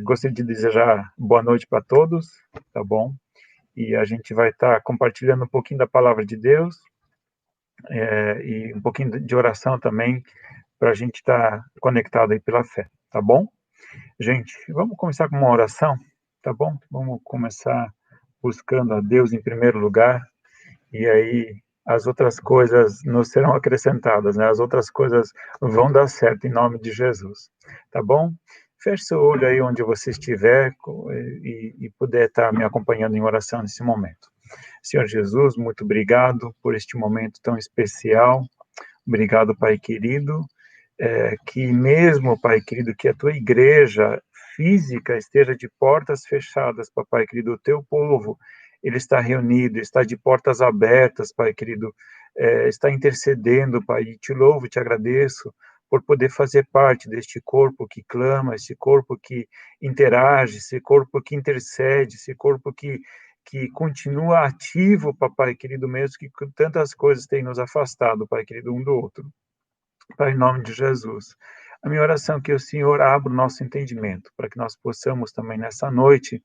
Gostaria de desejar boa noite para todos, tá bom? E a gente vai estar compartilhando um pouquinho da palavra de Deus, e um pouquinho de oração também, para a gente estar conectado aí pela fé, tá bom? Gente, vamos começar com uma oração, tá bom? Vamos começar buscando a Deus em primeiro lugar, e aí as outras coisas nos serão acrescentadas, né? As outras coisas vão dar certo em nome de Jesus, tá bom? Feche seu olho aí onde você estiver e puder estar me acompanhando em oração nesse momento. Senhor Jesus, muito obrigado por este momento tão especial. Obrigado, Pai querido, que mesmo, Pai querido, que a tua igreja física esteja de portas fechadas, Papai querido, o teu povo, ele está reunido, está de portas abertas, Pai querido, está intercedendo, Pai, e te louvo, te agradeço por poder fazer parte deste corpo que clama, esse corpo que interage, esse corpo que intercede, esse corpo que continua ativo, Papai querido, mesmo que tantas coisas têm nos afastado, Pai querido, um do outro. Pai, em nome de Jesus. A minha oração é que o Senhor abra o nosso entendimento, para que nós possamos também nessa noite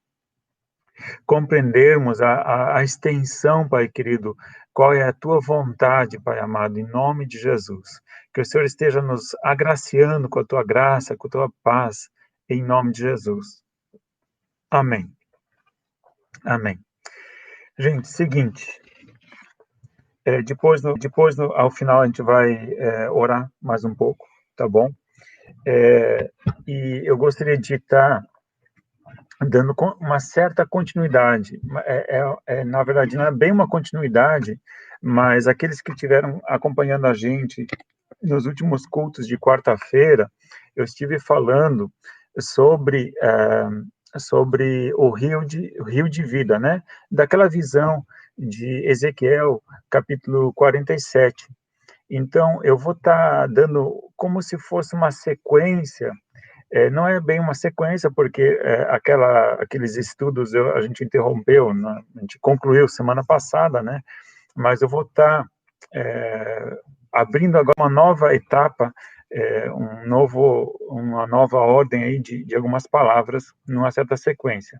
compreendermos a extensão, Pai querido, qual é a tua vontade, Pai amado, em nome de Jesus. Que o Senhor esteja nos agraciando com a tua graça, com a tua paz, em nome de Jesus. Amém. Amém. Gente, seguinte, ao final a gente vai orar mais um pouco, tá bom? E eu gostaria de estar dando uma certa continuidade. Na verdade, não é bem uma continuidade, mas aqueles que estiveram acompanhando a gente nos últimos cultos de quarta-feira, eu estive falando sobre o rio de vida, né? Daquela visão de Ezequiel, capítulo 47. Então, eu vou estar dando como se fosse uma sequência. Não é bem uma sequência, porque aqueles estudos a gente interrompeu, né? A gente concluiu semana passada, né? Mas eu vou estar abrindo agora uma nova etapa, uma nova ordem aí de algumas palavras, numa certa sequência.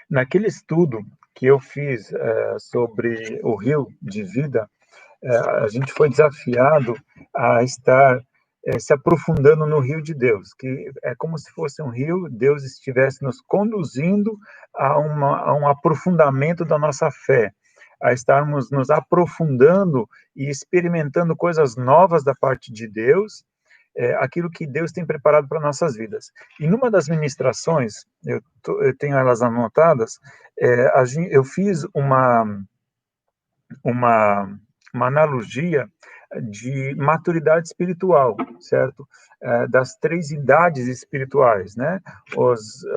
Naquele estudo que eu fiz sobre o rio de vida, a gente foi desafiado a estar se aprofundando no rio de Deus, que é como se fosse um rio, Deus estivesse nos conduzindo a um aprofundamento da nossa fé, a estarmos nos aprofundando e experimentando coisas novas da parte de Deus, aquilo que Deus tem preparado para nossas vidas. E numa das ministrações, eu tenho elas anotadas, eu fiz uma analogia de maturidade espiritual, certo? Das 3 idades espirituais, né?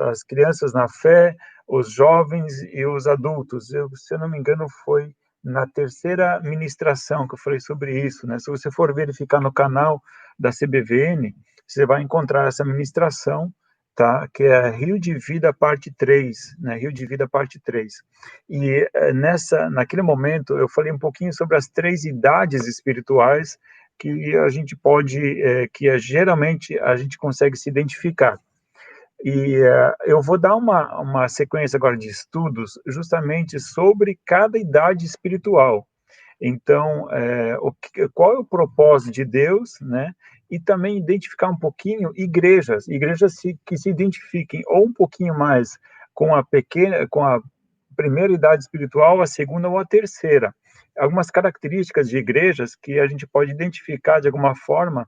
As crianças na fé, os jovens e os adultos. Se eu não me engano, foi na terceira ministração que eu falei sobre isso, né? Se você for verificar no canal da CBVN, você vai encontrar essa ministração, tá? Que é Rio de Vida parte 3, né? Rio de Vida parte 3. E naquele momento eu falei um pouquinho sobre as 3 idades espirituais que a gente pode, geralmente a gente consegue se identificar. E eu vou dar uma sequência agora de estudos justamente sobre cada idade espiritual. Então, qual é o propósito de Deus, né? E também identificar um pouquinho igrejas que se identifiquem ou um pouquinho mais com a primeira idade espiritual, a segunda ou a terceira. Algumas características de igrejas que a gente pode identificar de alguma forma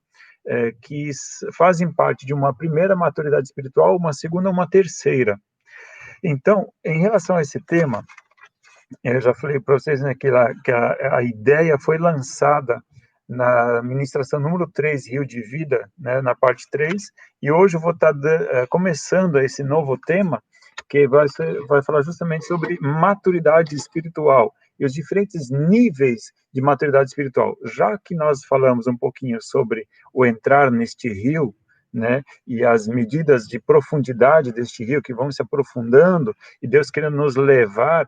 que fazem parte de uma primeira maturidade espiritual, uma segunda ou uma terceira. Então, em relação a esse tema, eu já falei para vocês, né, que a ideia foi lançada na ministração número 3, Rio de Vida, né, na parte 3, e hoje eu vou estar começando esse novo tema, que vai falar justamente sobre maturidade espiritual e os diferentes níveis de maturidade espiritual. Já que nós falamos um pouquinho sobre o entrar neste rio, né, e as medidas de profundidade deste rio que vão se aprofundando, e Deus querendo nos levar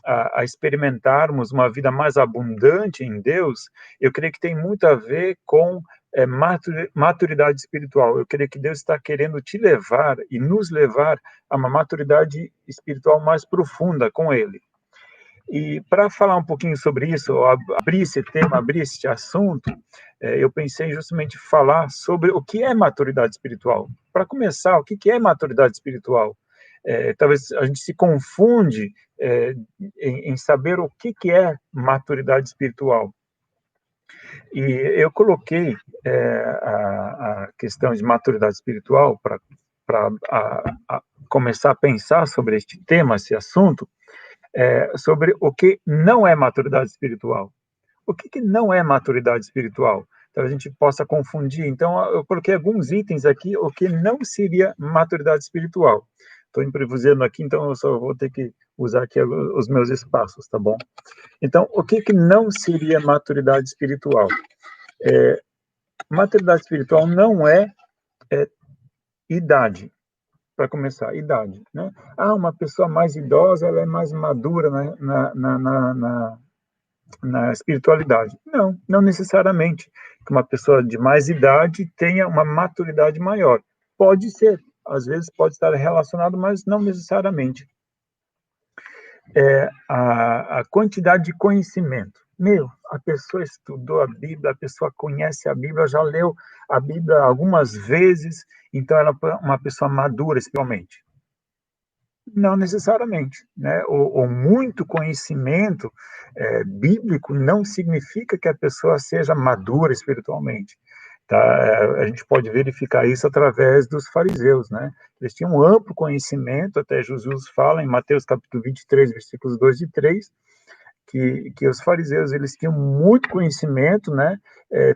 a experimentarmos uma vida mais abundante em Deus, eu creio que tem muito a ver com é maturidade espiritual. Eu creio que Deus está querendo te levar e nos levar a uma maturidade espiritual mais profunda com Ele. E para falar um pouquinho sobre isso, abrir esse tema, abrir esse assunto, eu pensei justamente falar sobre o que é maturidade espiritual. Para começar, o que é maturidade espiritual? Talvez a gente se confunde em saber o que é maturidade espiritual. E eu coloquei a questão de maturidade espiritual para começar a pensar sobre este tema, esse assunto, sobre o que não é maturidade espiritual. O que não é maturidade espiritual? Então a gente possa confundir. Então eu coloquei alguns itens aqui, o que não seria maturidade espiritual. Estou improvisando aqui, então eu só vou ter que usar aqui os meus espaços, tá bom? Então, o que não seria maturidade espiritual? Maturidade espiritual não é idade, para começar, idade, né? Uma pessoa mais idosa, ela é mais madura na espiritualidade. Não necessariamente que uma pessoa de mais idade tenha uma maturidade maior. Pode ser, às vezes pode estar relacionado, mas não necessariamente. A quantidade de conhecimento. A pessoa estudou a Bíblia, a pessoa conhece a Bíblia, já leu a Bíblia algumas vezes, então ela é uma pessoa madura espiritualmente. Não necessariamente, né? O muito conhecimento bíblico não significa que a pessoa seja madura espiritualmente. Tá? A gente pode verificar isso através dos fariseus, né? Eles tinham um amplo conhecimento, até Jesus fala em Mateus capítulo 23, versículos 2 e 3, que os fariseus eles tinham muito conhecimento, né?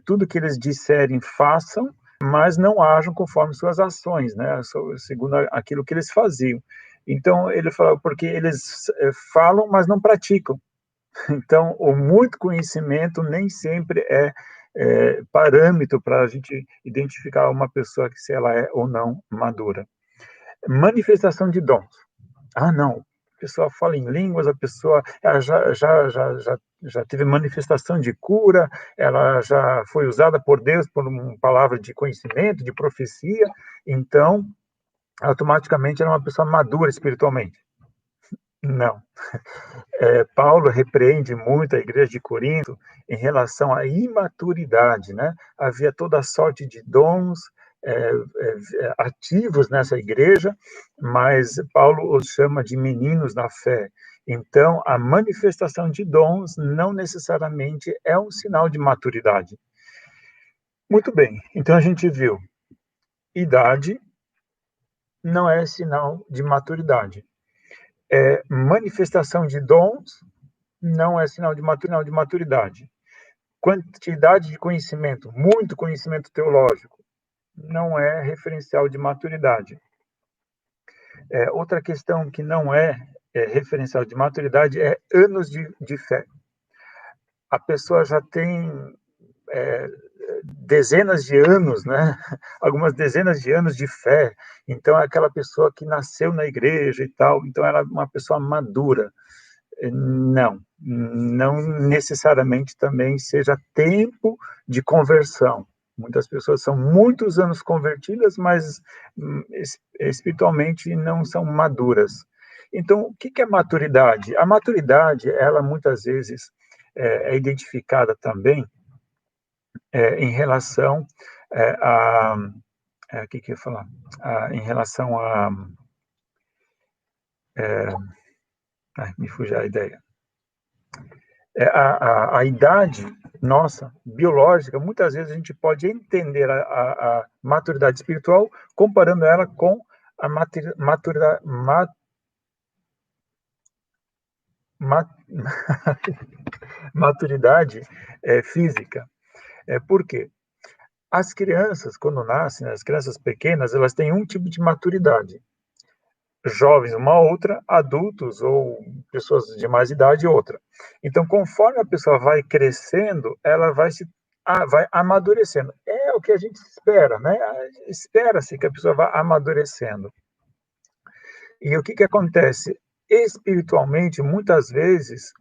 Tudo que eles disserem, façam, mas não ajam conforme suas ações, né? Segundo aquilo que eles faziam. Então, ele fala, porque eles falam, mas não praticam. Então, o muito conhecimento nem sempre é parâmetro para a gente identificar uma pessoa que se ela é ou não madura. Manifestação de dons. Não, a pessoa fala em línguas, a pessoa já teve manifestação de cura, ela já foi usada por Deus por uma palavra de conhecimento, de profecia, então, automaticamente ela é uma pessoa madura espiritualmente. Não. Paulo repreende muito a igreja de Corinto em relação à imaturidade, né? Havia toda sorte de dons ativos nessa igreja, mas Paulo os chama de meninos na fé. Então, a manifestação de dons não necessariamente é um sinal de maturidade. Muito bem, então a gente viu, idade não é sinal de maturidade. Manifestação de dons não é sinal de maturidade. Quantidade de conhecimento, muito conhecimento teológico, não é referencial de maturidade. Outra questão que não é referencial de maturidade é anos de fé. A pessoa já tem dezenas de anos, né? Algumas dezenas de anos de fé, então é aquela pessoa que nasceu na igreja e tal, então ela é uma pessoa madura. Não necessariamente também seja tempo de conversão. Muitas pessoas são muitos anos convertidas, mas espiritualmente não são maduras. Então, o que é maturidade? A maturidade, ela muitas vezes é identificada também em relação a... O que eu ia falar? Em relação a... me fugiu a ideia. A idade nossa, biológica, muitas vezes a gente pode entender a maturidade espiritual comparando ela com a maturidade física. Por quê? As crianças, quando nascem, as crianças pequenas, elas têm um tipo de maturidade. Jovens uma outra, adultos ou pessoas de mais idade outra. Então, conforme a pessoa vai crescendo, ela vai amadurecendo. É o que a gente espera, né? Espera-se que a pessoa vá amadurecendo. E o que acontece? Espiritualmente, muitas vezes,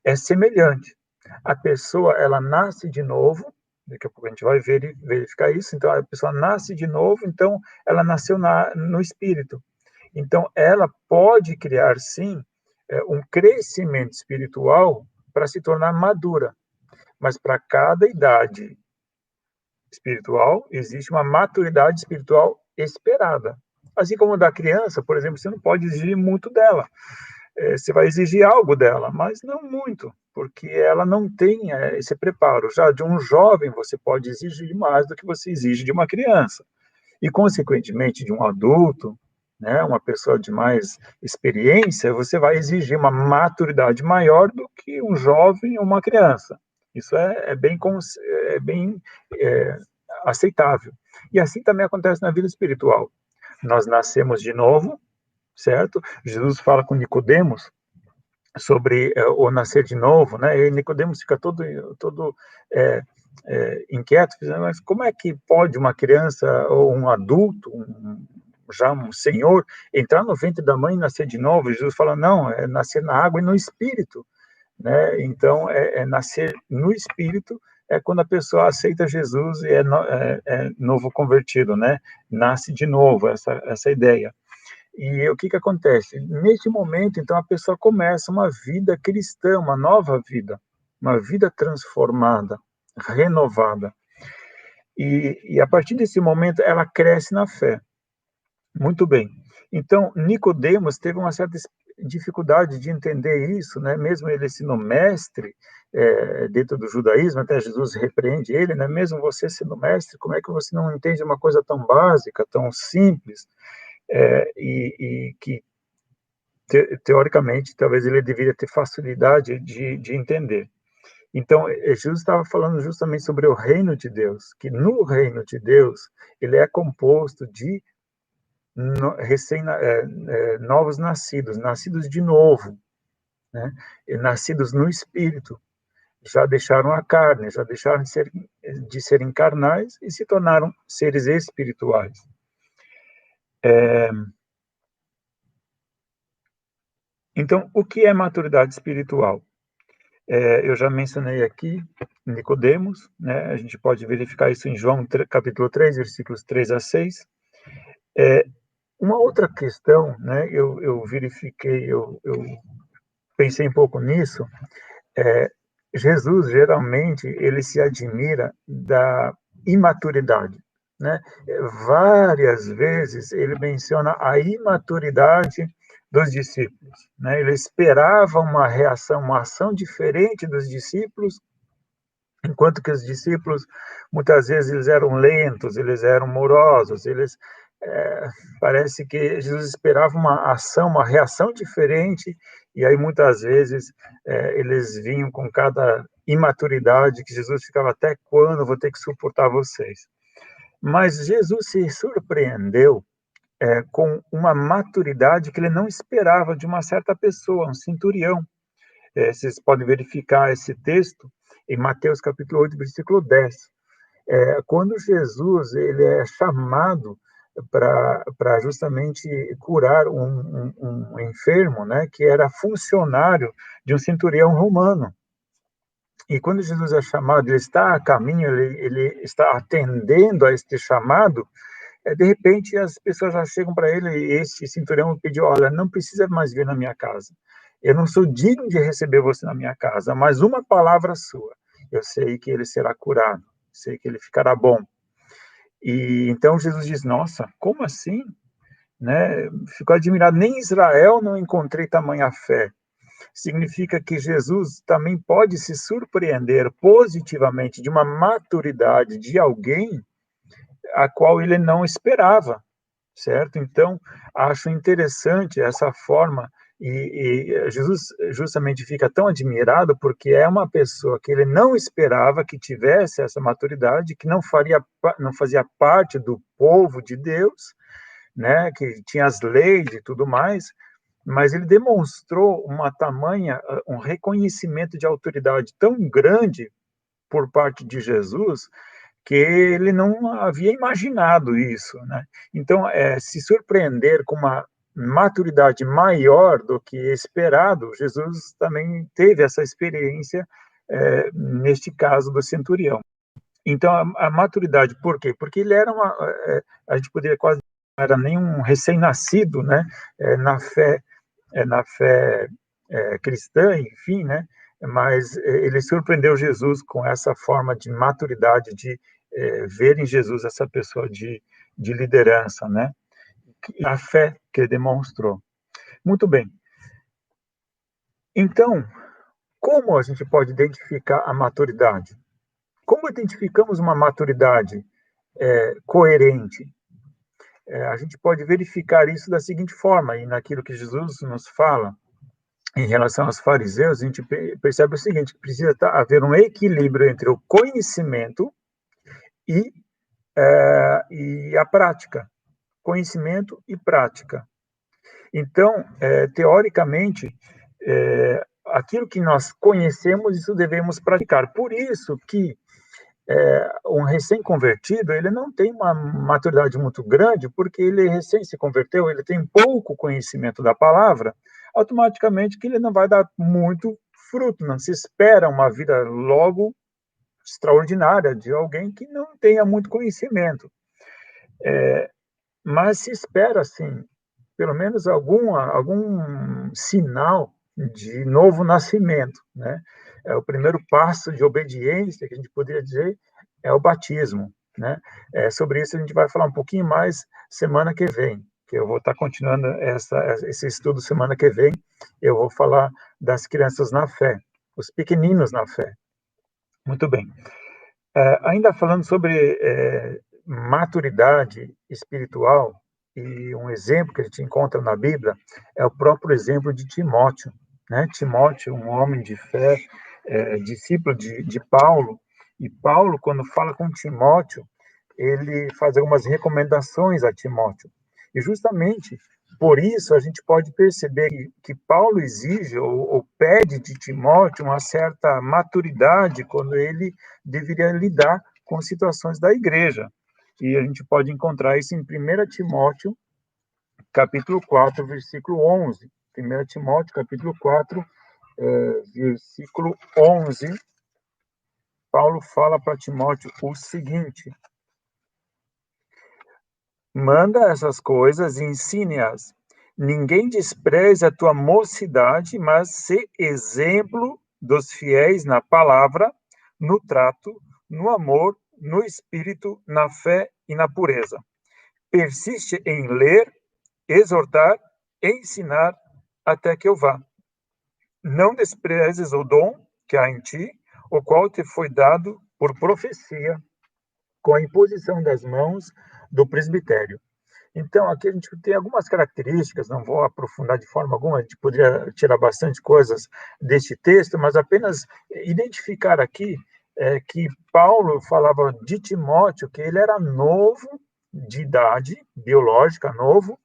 é semelhante. A pessoa, ela nasce de novo, Daqui a pouco a gente vai verificar isso. Então, a pessoa nasce de novo, então ela nasceu no espírito. Então, ela pode criar, sim, um crescimento espiritual para se tornar madura. Mas para cada idade espiritual, existe uma maturidade espiritual esperada. Assim como da criança, por exemplo, você não pode exigir muito dela. Você vai exigir algo dela, mas não muito, porque ela não tem esse preparo. Já de um jovem, você pode exigir mais do que você exige de uma criança. E, consequentemente, de um adulto, né, uma pessoa de mais experiência, você vai exigir uma maturidade maior do que um jovem ou uma criança. Isso é bem é, aceitável. E assim também acontece na vida espiritual. Nós nascemos de novo, certo? Jesus fala com Nicodemos sobre o nascer de novo, né? E Nicodemos fica todo inquieto, mas como é que pode uma criança ou um adulto, já um senhor, entrar no ventre da mãe e nascer de novo? Jesus fala, não, é nascer na água e no espírito, né? Então, nascer no espírito é quando a pessoa aceita Jesus e é novo convertido, né? Nasce de novo, essa ideia. E o que acontece? Neste momento, então, a pessoa começa uma vida cristã, uma nova vida, uma vida transformada, renovada. E a partir desse momento, ela cresce na fé. Muito bem. Então, Nicodemos teve uma certa dificuldade de entender isso, né? Mesmo ele sendo mestre dentro do judaísmo, até Jesus repreende ele, né? Mesmo você sendo mestre, como é que você não entende uma coisa tão básica, tão simples, e que teoricamente talvez ele deveria ter facilidade de entender. Então, Jesus estava falando justamente sobre o reino de Deus, que no reino de Deus ele é composto de novos nascidos, nascidos de novo, né? E nascidos no Espírito, já deixaram a carne, já deixaram de serem carnais e se tornaram seres espirituais. Então, o que é maturidade espiritual? Eu já mencionei aqui Nicodemos, né? A gente pode verificar isso em João capítulo 3, versículos 3 a 6. Uma outra questão, né? Eu verifiquei, eu pensei um pouco nisso. Jesus, geralmente, ele se admira da imaturidade, né? Várias vezes ele menciona a imaturidade dos discípulos, né? Ele esperava uma reação, uma ação diferente dos discípulos, enquanto que os discípulos, muitas vezes, eles eram lentos, eles eram morosos, parece que Jesus esperava uma ação, uma reação diferente, e aí muitas vezes eles vinham com cada imaturidade que Jesus ficava, até quando eu vou ter que suportar vocês? Mas Jesus se surpreendeu com uma maturidade que ele não esperava de uma certa pessoa, um centurião. Vocês podem verificar esse texto em Mateus capítulo 8, versículo 10. Quando Jesus ele é chamado para justamente curar um enfermo, né, que era funcionário de um centurião romano. E quando Jesus é chamado, ele está a caminho, ele está atendendo a este chamado, de repente as pessoas já chegam para ele e esse centurião pediu, olha, não precisa mais vir na minha casa. Eu não sou digno de receber você na minha casa, mas uma palavra sua, eu sei que ele será curado, sei que ele ficará bom. E então Jesus diz, nossa, como assim? Né? Ficou admirado, nem em Israel não encontrei tamanha fé. Significa que Jesus também pode se surpreender positivamente de uma maturidade de alguém a qual ele não esperava, certo? Então, acho interessante essa forma, e Jesus justamente fica tão admirado porque é uma pessoa que ele não esperava que tivesse essa maturidade, que não fazia parte do povo de Deus, né, que tinha as leis e tudo mais, mas ele demonstrou um reconhecimento de autoridade tão grande por parte de Jesus, que ele não havia imaginado isso, né? Então, se surpreender com uma maturidade maior do que esperado, Jesus também teve essa experiência neste caso do centurião. Então, a maturidade, por quê? Porque ele era a gente poderia quase não era nem um recém-nascido, né, na fé cristã, enfim, né, mas ele surpreendeu Jesus com essa forma de maturidade, de ver em Jesus essa pessoa de liderança, né, a fé que ele demonstrou. Muito bem. Então, como a gente pode identificar a maturidade? Como identificamos uma maturidade coerente? A gente pode verificar isso da seguinte forma, e naquilo que Jesus nos fala em relação aos fariseus, a gente percebe o seguinte, que precisa haver um equilíbrio entre o conhecimento e a prática. Conhecimento e prática. Então, teoricamente, aquilo que nós conhecemos, isso devemos praticar. Por isso que um recém-convertido, ele não tem uma maturidade muito grande, porque ele recém se converteu, ele tem pouco conhecimento da palavra, automaticamente que ele não vai dar muito fruto, não se espera uma vida logo extraordinária de alguém que não tenha muito conhecimento. Mas se espera, assim, pelo menos algum sinal de novo nascimento, né? O primeiro passo de obediência, que a gente poderia dizer, é o batismo, né? Sobre isso a gente vai falar um pouquinho mais semana que vem, que eu vou estar continuando esse estudo semana que vem, eu vou falar das crianças na fé, os pequeninos na fé. Muito bem. Ainda falando sobre maturidade espiritual, e um exemplo que a gente encontra na Bíblia é o próprio exemplo de Timóteo, né? Timóteo, um homem de fé, discípulo de Paulo, e Paulo, quando fala com Timóteo, ele faz algumas recomendações a Timóteo. E justamente por isso a gente pode perceber que Paulo exige ou pede de Timóteo uma certa maturidade quando ele deveria lidar com situações da igreja. E a gente pode encontrar isso em 1 Timóteo, capítulo 4, versículo 11. 1 Timóteo, capítulo 4, versículo 11. Paulo fala para Timóteo o seguinte: manda essas coisas e ensine-as. Ninguém despreze a tua mocidade, mas sê exemplo dos fiéis na palavra, no trato, no amor, no espírito, na fé e na pureza. Persiste em ler, exortar, ensinar até que eu vá. Não desprezes o dom que há em ti, o qual te foi dado por profecia, com a imposição das mãos do presbitério. Então, aqui a gente tem algumas características, não vou aprofundar de forma alguma, a gente poderia tirar bastante coisas deste texto, mas apenas identificar aqui que Paulo falava de Timóteo que ele era novo de idade biológica, novo,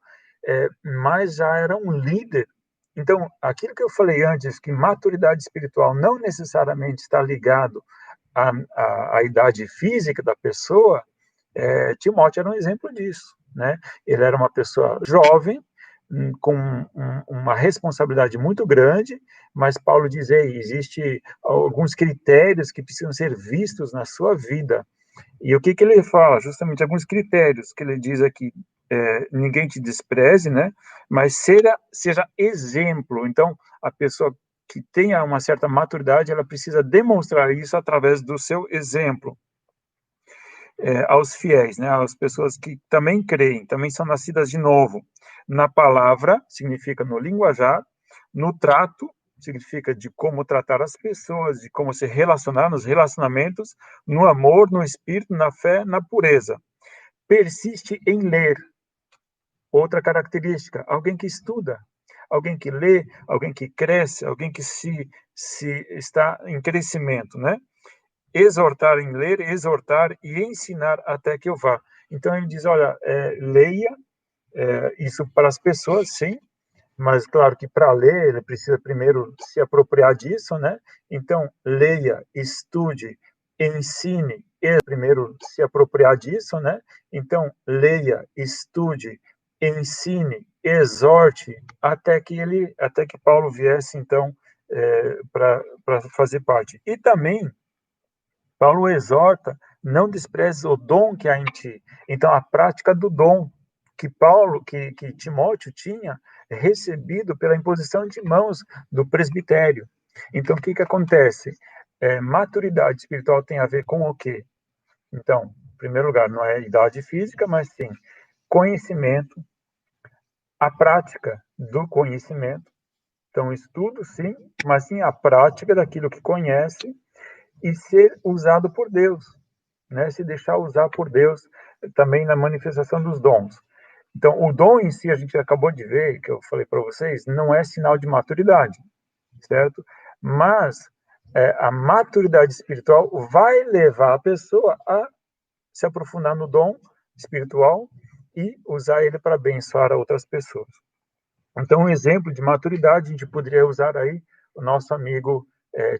mas já era um líder. Então, aquilo que eu falei antes, que maturidade espiritual não necessariamente está ligado à idade física da pessoa, Timóteo era um exemplo disso, né? Ele era uma pessoa jovem, com uma responsabilidade muito grande, mas Paulo diz, existe alguns critérios que precisam ser vistos na sua vida. E o que ele fala? Justamente alguns critérios que ele diz aqui, ninguém te despreze, né? Mas seja exemplo. Então, a pessoa que tenha uma certa maturidade, ela precisa demonstrar isso através do seu exemplo. Aos fiéis, né, às pessoas que também creem, também são nascidas de novo. Na palavra, significa no linguajar, no trato, significa de como tratar as pessoas, de como se relacionar nos relacionamentos, no amor, no espírito, na fé, na pureza. Persiste em ler. Outra característica, alguém que estuda, alguém que lê, alguém que cresce, alguém que se está em crescimento, né? Exortar em ler, exortar e ensinar até que eu vá. Então ele diz, olha, leia, isso para as pessoas, sim, mas claro que para ler ele precisa primeiro se apropriar disso, né? Então leia, estude, ensine, ele primeiro se apropriar disso, né? Então leia, estude, ensine, exorte até que Paulo viesse então para fazer parte. E também Paulo exorta não desprezes o dom que há em ti. Então, a prática do dom que Timóteo tinha recebido pela imposição de mãos do presbitério. Então, o que acontece? Maturidade espiritual tem a ver com o quê? Então, em primeiro lugar, não é idade física, mas sim conhecimento, a prática do conhecimento. Então, estudo, sim, mas sim a prática daquilo que conhece e ser usado por Deus, né? Se deixar usar por Deus também na manifestação dos dons. Então, o dom em si, a gente acabou de ver, que eu falei para vocês, não é sinal de maturidade, certo? Mas a maturidade espiritual vai levar a pessoa a se aprofundar no dom espiritual e usar ele para abençoar outras pessoas. Então, um exemplo de maturidade, a gente poderia usar aí o nosso amigo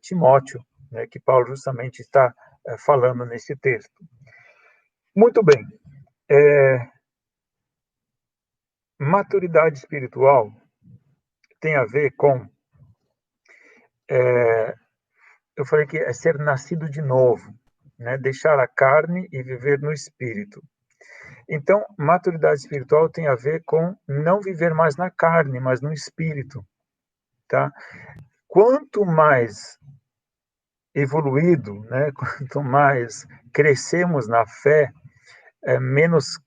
Timóteo, né, que Paulo justamente está falando nesse texto. Muito bem. Maturidade espiritual tem a ver com, eu falei que é ser nascido de novo, né, deixar a carne e viver no espírito. Então, maturidade espiritual tem a ver com não viver mais na carne, mas no espírito, tá? Quanto mais evoluído, né, quanto mais crescemos na fé, menos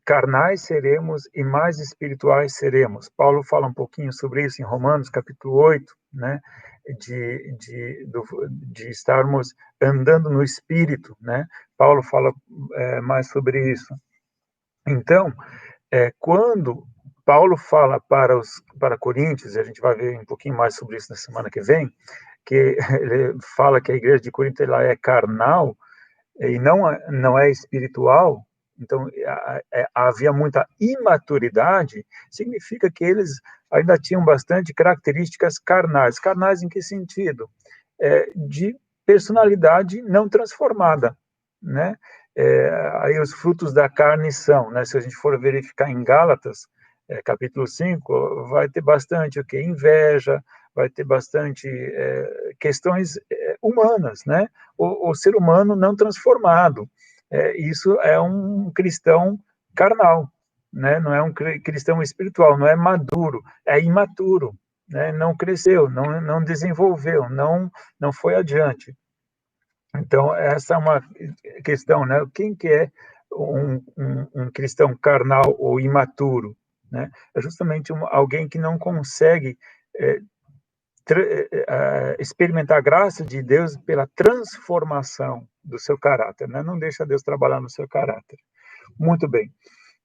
carnais seremos e mais espirituais seremos. Paulo fala um pouquinho sobre isso em Romanos, capítulo 8, né, de estarmos andando no espírito, né? Paulo fala mais sobre isso. Então, quando Paulo fala para Coríntios, e a gente vai ver um pouquinho mais sobre isso na semana que vem, que ele fala que a igreja de Corinto ela é carnal e não é espiritual, então havia muita imaturidade, significa que eles ainda tinham bastante características carnais. Carnais em que sentido? De personalidade não transformada, né? Aí os frutos da carne são, né? Se a gente for verificar em Gálatas, capítulo 5, vai ter bastante o que? Inveja, vai ter bastante questões humanas, né? O ser humano não transformado. Isso é um cristão carnal, né? Não é um cristão espiritual, não é maduro, é imaturo, né? Não cresceu, não desenvolveu, não foi adiante. Então, essa é uma questão, né? Quem que é um cristão carnal ou imaturo, né? É justamente alguém que não consegue experimentar a graça de Deus pela transformação do seu caráter, né? Não deixa Deus trabalhar no seu caráter. Muito bem.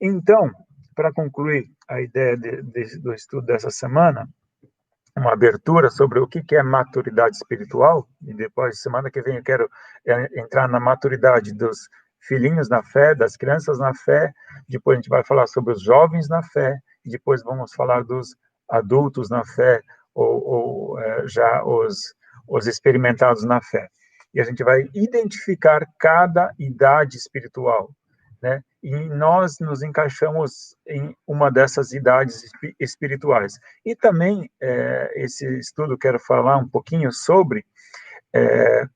Então, para concluir a ideia do estudo dessa semana, uma abertura sobre o que é maturidade espiritual, e depois, semana que vem, eu quero entrar na maturidade dos filhinhos na fé, das crianças na fé, depois a gente vai falar sobre os jovens na fé, e depois vamos falar dos adultos na fé, ou já os experimentados na fé. E a gente vai identificar cada idade espiritual, né? E nós nos encaixamos em uma dessas idades espirituais. E também, esse estudo, quero falar um pouquinho sobre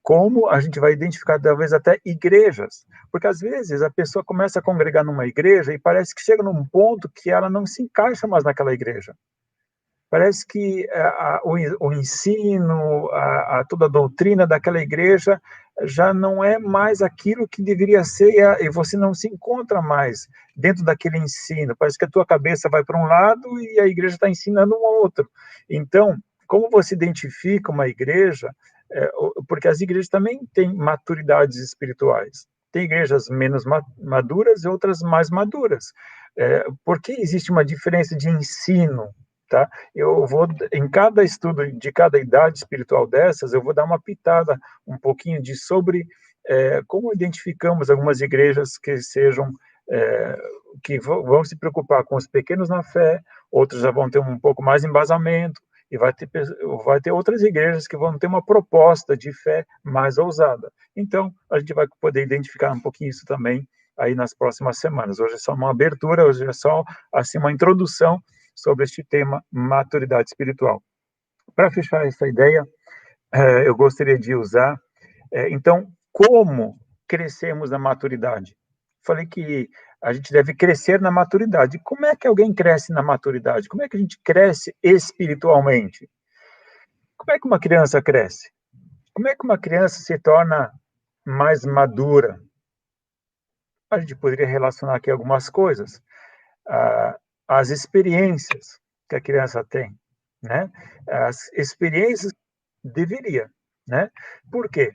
como a gente vai identificar, talvez, até igrejas. Porque, às vezes, a pessoa começa a congregar numa igreja e parece que chega num ponto que ela não se encaixa mais naquela igreja. Parece que o ensino, toda a doutrina daquela igreja já não é mais aquilo que deveria ser, e você não se encontra mais dentro daquele ensino. Parece que a tua cabeça vai para um lado e a igreja está ensinando um outro. Então, como você identifica uma igreja? Porque as igrejas também têm maturidades espirituais. Tem igrejas menos maduras e outras mais maduras. Por que existe uma diferença de ensino? Tá? Eu vou, em cada estudo de cada idade espiritual dessas, eu vou dar uma pitada um pouquinho sobre como identificamos algumas igrejas que sejam, que vão se preocupar com os pequenos na fé, outras já vão ter um pouco mais embasamento, e vai ter outras igrejas que vão ter uma proposta de fé mais ousada. Então, a gente vai poder identificar um pouquinho isso também aí nas próximas semanas. Hoje é só uma abertura, hoje é só assim, uma introdução sobre este tema, maturidade espiritual. Para fechar essa ideia, eu gostaria de usar, então, como crescemos na maturidade? Falei que a gente deve crescer na maturidade. Como é que alguém cresce na maturidade? Como é que a gente cresce espiritualmente? Como é que uma criança cresce? Como é que uma criança se torna mais madura? A gente poderia relacionar aqui algumas coisas. As experiências que a criança tem, né? As experiências deveria, né? Por quê?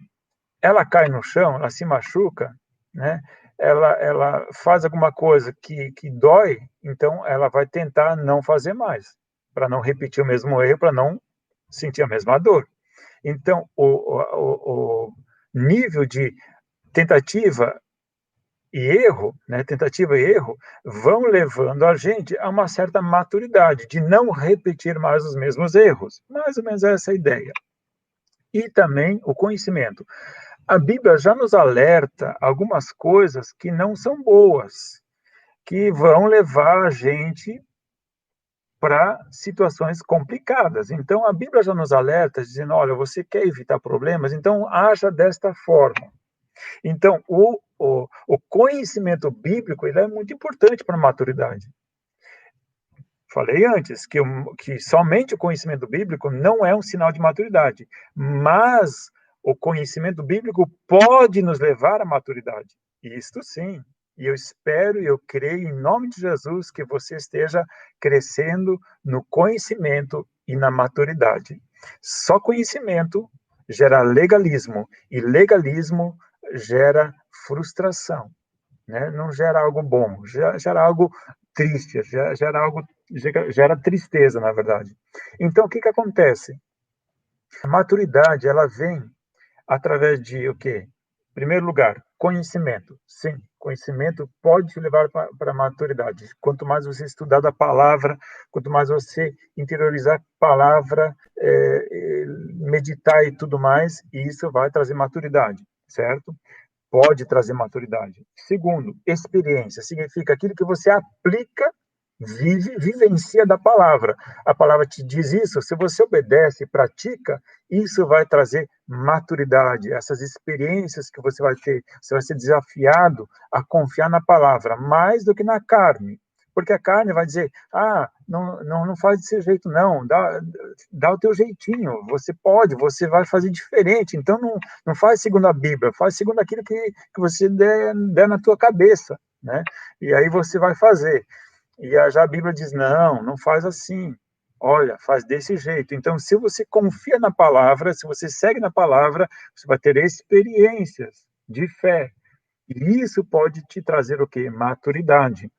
Ela cai no chão, ela se machuca, né? Ela faz alguma coisa que dói, então ela vai tentar não fazer mais, para não repetir o mesmo erro, para não sentir a mesma dor. Então, o nível de tentativa e erro, né, tentativa e erro, vão levando a gente a uma certa maturidade, de não repetir mais os mesmos erros. Mais ou menos essa é a ideia. E também o conhecimento. A Bíblia já nos alerta algumas coisas que não são boas, que vão levar a gente para situações complicadas. Então, a Bíblia já nos alerta, dizendo, olha, você quer evitar problemas, então haja desta forma. Então, o conhecimento bíblico ele é muito importante para a maturidade. Falei antes que somente o conhecimento bíblico não é um sinal de maturidade, mas o conhecimento bíblico pode nos levar à maturidade. Isto sim. E eu espero e eu creio em nome de Jesus que você esteja crescendo no conhecimento e na maturidade. Só conhecimento gera legalismo e legalismo gera frustração, né? Não gera algo bom, gera algo triste, gera algo, gera tristeza, na verdade. Então, o que acontece? A maturidade, ela vem através de o quê? Em primeiro lugar, conhecimento. Sim, conhecimento pode te levar para a maturidade. Quanto mais você estudar da palavra, quanto mais você interiorizar a palavra, meditar e tudo mais, isso vai trazer maturidade, certo? Pode trazer maturidade. Segundo, experiência. Significa aquilo que você aplica, vivencia da palavra. A palavra te diz isso, se você obedece e pratica, isso vai trazer maturidade. Essas experiências que você vai ter, você vai ser desafiado a confiar na palavra, mais do que na carne. Porque a carne vai dizer, não faz desse jeito não, dá o teu jeitinho, você pode, você vai fazer diferente, então não faz segundo a Bíblia, faz segundo aquilo que você der na tua cabeça, né? E aí você vai fazer. E já a Bíblia diz, não faz assim, olha, faz desse jeito. Então, se você confia na palavra, se você segue na palavra, você vai ter experiências de fé. E isso pode te trazer o quê? Maturidade.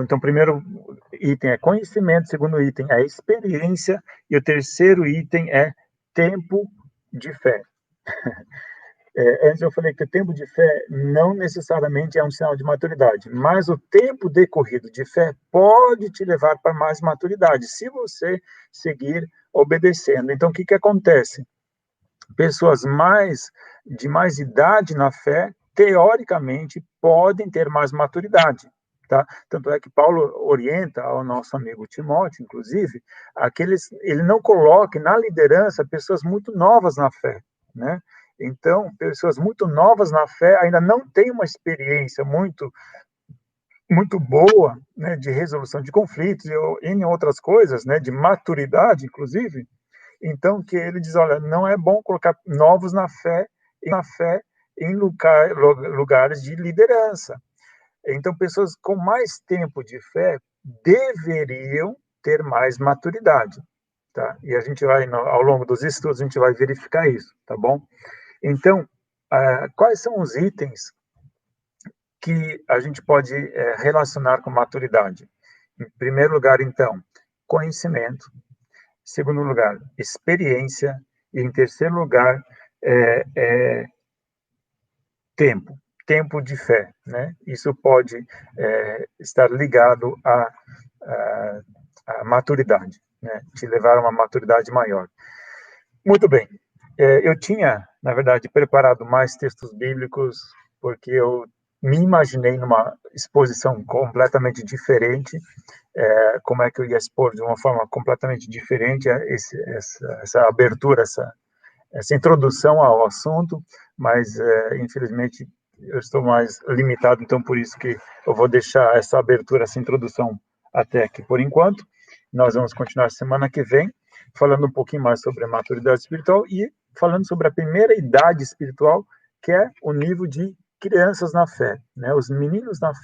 Então, o primeiro item é conhecimento, o segundo item é experiência, e o terceiro item é tempo de fé. Antes eu falei que o tempo de fé não necessariamente é um sinal de maturidade, mas o tempo decorrido de fé pode te levar para mais maturidade, se você seguir obedecendo. Então, o que acontece? Pessoas de mais idade na fé, teoricamente, podem ter mais maturidade. Tá? Tanto é que Paulo orienta ao nosso amigo Timóteo, inclusive, ele não coloque na liderança pessoas muito novas na fé, né? Então, pessoas muito novas na fé ainda não têm uma experiência muito boa, né, de resolução de conflitos e em outras coisas, né, de maturidade, inclusive. Então, que ele diz, olha, não é bom colocar novos na fé em lugares de liderança. Então, pessoas com mais tempo de fé deveriam ter mais maturidade, tá? E a gente vai, ao longo dos estudos, a gente vai verificar isso, tá bom? Então, quais são os itens que a gente pode relacionar com maturidade? Em primeiro lugar, então, conhecimento. Em segundo lugar, experiência. E em terceiro lugar, tempo de fé, né? Isso pode estar ligado à maturidade, né? Te levar a uma maturidade maior. Muito bem. Eu tinha, na verdade, preparado mais textos bíblicos, porque eu me imaginei numa exposição completamente diferente, como é que eu ia expor de uma forma completamente diferente essa abertura, essa introdução ao assunto, mas, infelizmente, eu estou mais limitado, então por isso que eu vou deixar essa abertura, essa introdução até aqui por enquanto. Nós vamos continuar semana que vem, falando um pouquinho mais sobre a maturidade espiritual e falando sobre a primeira idade espiritual, que é o nível de crianças na fé, né, os meninos na fé.